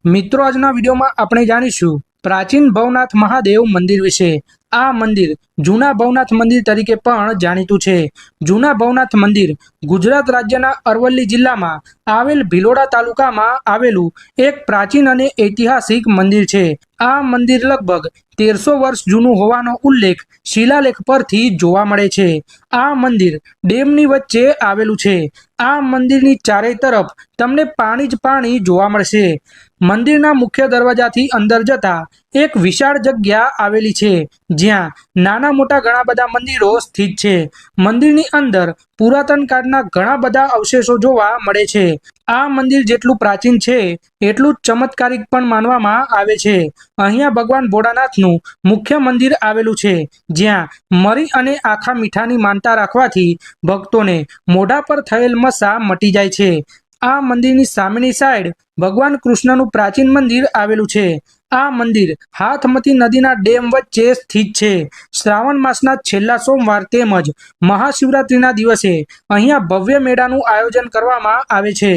મિત્રો આજના વિડીયોમાં આપણે જાણીશું પ્રાચીન ભવનાથ મહાદેવ મંદિર વિશે। આ મંદિર જૂના ભવનાથ મંદિર તરીકે પણ જાણીતું છે। જૂના ભવનાથ મંદિર ગુજરાત રાજ્યના અરવલ્લી જિલ્લામાં આવેલ ભિલોડા તાલુકામાં આવેલું એક પ્રાચીન અને ઐતિહાસિક મંદિર છે। આ મંદિર લગભગ 1300 વર્ષ જૂનું હોવાનો ઉલ્લેખ શિલાલેખ પરથી જોવા મળે છે। આ મંદિર ડેમની વચ્ચે આવેલું છે। આ મંદિરની ચારે તરફ તમને પાણી જ પાણી જોવા મળશે। મંદિરના મુખ્ય દરવાજાથી અંદર જતા એક વિશાળ જગ્યા આવેલી છે, જ્યાં નાના મોટા ઘણા બધા મંદિરો સ્થિત છે। મંદિરની અંદર પુરાતન કાળના ઘણા બધા અવશેષો જોવા મળે છે। આ મંદિર જેટલું પ્રાચીન છે એટલું જ ચમત્કારિક પણ માનવામાં આવે છે। અહીંયા ભગવાન ભોળાનાથનું મુખ્ય મંદિર આવેલું છે, જ્યાં મરી અને આખા મીઠાની માનતા રાખવાથી ભક્તોને મોઢા પર થયેલ મસા મટી જાય છે। આ મંદિરની સામેની સાઈડ ભગવાન કૃષ્ણનું પ્રાચીન મંદિર આવેલું છે। આ મંદિર હાથમતી નદીના ડેમ વચ્ચે સ્થિત છે। શ્રાવણ માસના છેલ્લા સોમવાર તેમજ મહાશિવરાત્રિના દિવસે અહીંયા ભવ્ય મેળાનું આયોજન કરવામાં આવે છે।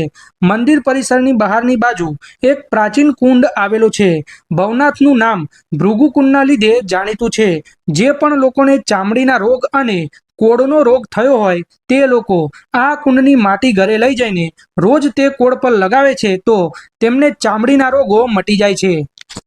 મંદિર પરિસરની બહારની બાજુ એક પ્રાચીન કુંડ આવેલો છે। ભવનાથનું નામ ભૃગુકુંડના લીધે જાણીતું છે। જે પણ લોકોને ચામડીના રોગ અને કોળનો રોગ થયો હોય તે લોકો આ કુંડની માટી ઘરે લઈ જઈને રોજ તે કોળ પર લગાવે છે તો તેમને ચામડીના રોગો મટી જાય છે।